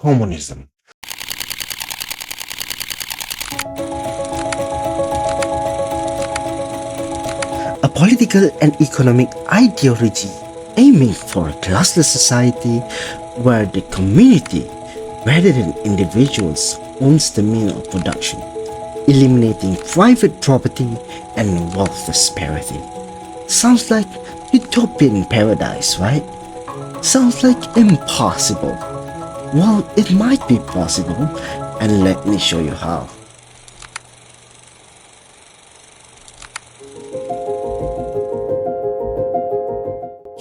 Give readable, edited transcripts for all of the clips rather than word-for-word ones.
Communism. A political and economic ideology aiming for a classless society where the community, rather than individuals, owns the means of production, eliminating private property and wealth disparity. Sounds like utopian paradise, right? Sounds like impossible. Well, it might be possible, and let me show you how.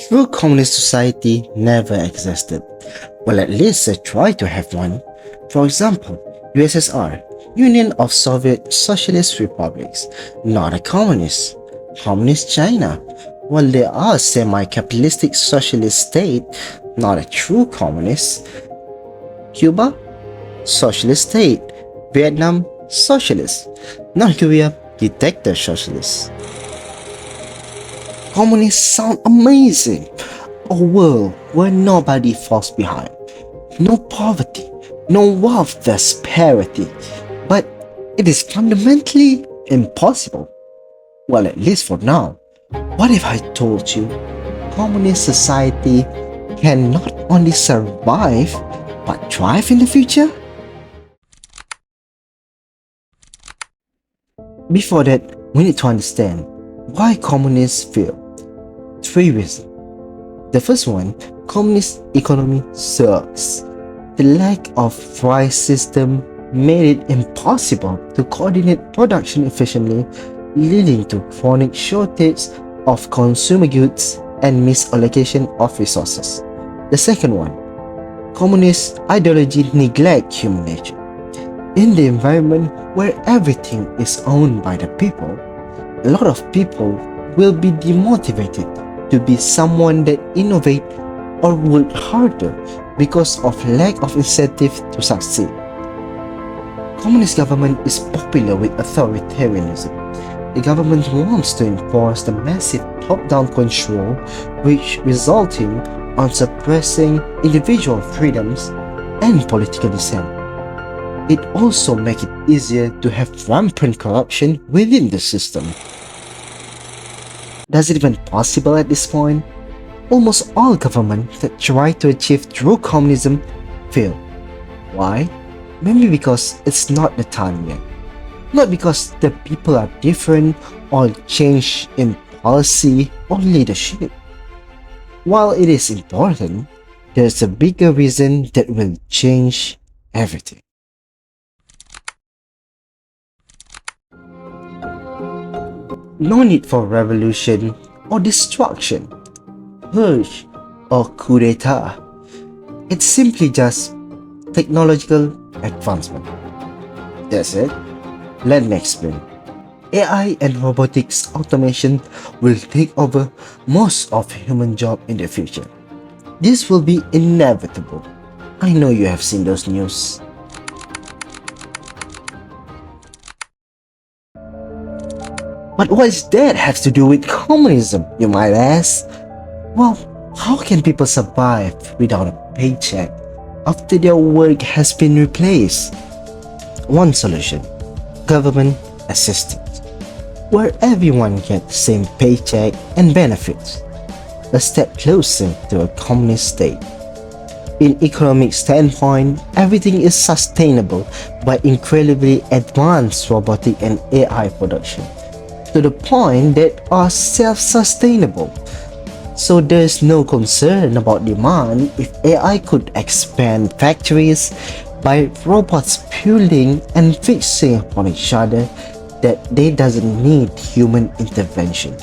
True communist society never existed. Well, at least they tried to have one. For example, USSR, Union of Soviet Socialist Republics, not a communist. Communist China, well, they are a semi-capitalistic socialist state, not a true communist. Cuba, socialist state. Vietnam, socialist. North Korea, dictator socialist. Communists sound amazing. A world where nobody falls behind. No poverty, no wealth disparity. But it is fundamentally impossible. Well, at least for now. What if I told you communist society can not only survive but thrive in the future? Before that, we need to understand why communists fail. 3 reasons. The first one, communist economy sucks. The lack of price system made it impossible to coordinate production efficiently, leading to chronic shortage of consumer goods and misallocation of resources. The second one, communist ideology neglect human nature. In the environment where everything is owned by the people, a lot of people will be demotivated to be someone that innovate or work harder because of lack of incentive to succeed. Communist government is popular with authoritarianism. The government wants to enforce the massive top-down control, which resulting on suppressing individual freedoms and political dissent. It also makes it easier to have rampant corruption within the system. Is it even possible at this point? Almost all governments that try to achieve true communism fail. Why? Maybe because it's not the time yet. Not because the people are different or change in policy or leadership. While it is important, there's a bigger reason that will change everything. No need for revolution or destruction, purge or coup d'etat. It's simply just technological advancement. That's it. Let me explain. AI and robotics automation will take over most of human jobs in the future. This will be inevitable. I know you have seen those news. But what does that have to do with communism, you might ask? Well, how can people survive without a paycheck after their work has been replaced? One solution, government assistance, where everyone gets the same paycheck and benefits, a step closer to a communist state. In economic standpoint, everything is sustainable by incredibly advanced robotic and AI production, to the point that are self-sustainable. So there's no concern about demand if AI could expand factories by robots pulling and fixing upon each other that they doesn't need human intervention.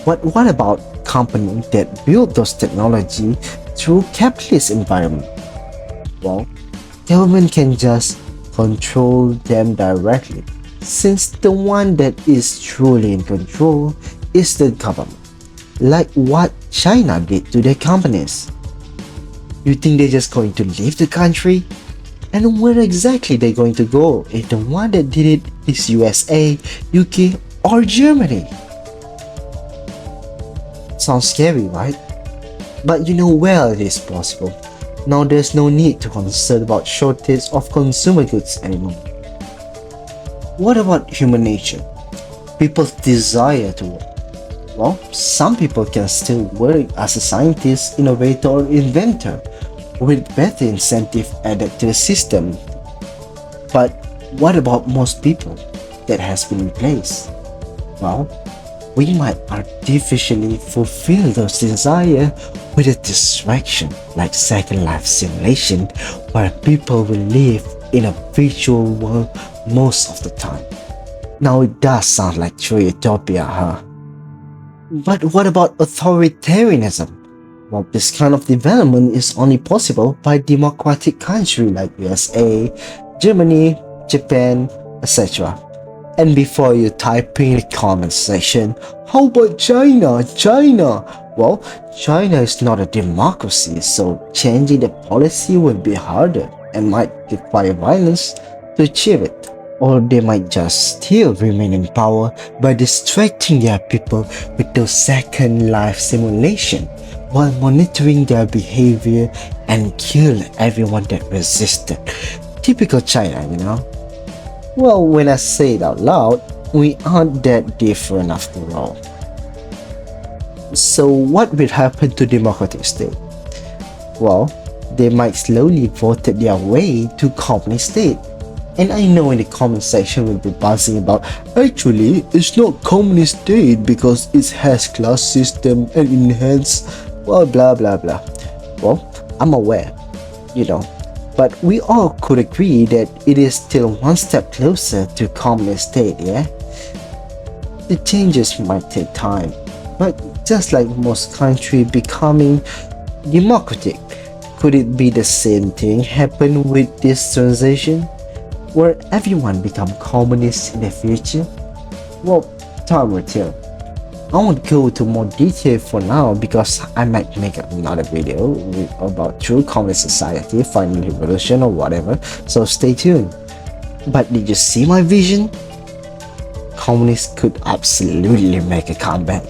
But what about companies that build those technology through capitalist environment? Well, government can just control them directly, since the one that is truly in control is the government, like what China did to their companies. You think they're just going to leave the country? And where exactly they're going to go if the one that did it is USA, UK, or Germany? Sounds scary, right? But you know well it is possible. Now there's no need to concern about shortage of consumer goods anymore. What about human nature? People's desire to work. Well, some people can still work as a scientist, innovator, or inventor with better incentive added to the system. But what about most people that has been replaced? Well, we might artificially fulfill those desires with a distraction like Second Life simulation where people will live in a virtual world most of the time. Now it does sound like true utopia, huh? But what about authoritarianism? Well, this kind of development is only possible by democratic countries like USA, Germany, Japan, etc. And before you type in the comment section, how about China? China? Well, China is not a democracy, so changing the policy will be harder and might require violence to achieve it. Or they might just still remain in power by distracting their people with those Second Life simulation while monitoring their behavior and kill everyone that resisted. Typical China, you know? Well, when I say it out loud, we aren't that different after all. So what will happen to democratic state? Well, they might slowly vote their way to communist state. And I know in the comment section will be buzzing about, actually, it's not communist state because it has class system and enhanced, well, blah blah blah. Well, I'm aware, you know, but we all could agree that it is still one step closer to communist state, yeah? The changes might take time, but just like most countries becoming democratic, could it be the same thing happen with this transition? Where everyone become communist in the future? Well, time will tell. I won't go into more detail for now because I might make another video about true communist society, final revolution or whatever, so stay tuned. But did you see my vision? Communists could absolutely make a comeback.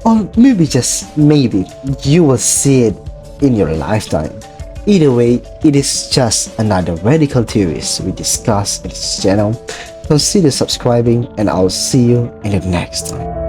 Or maybe just maybe you will see it in your lifetime. Either way, it is just another radical theories we discuss in this channel. Consider subscribing and I'll see you in the next time.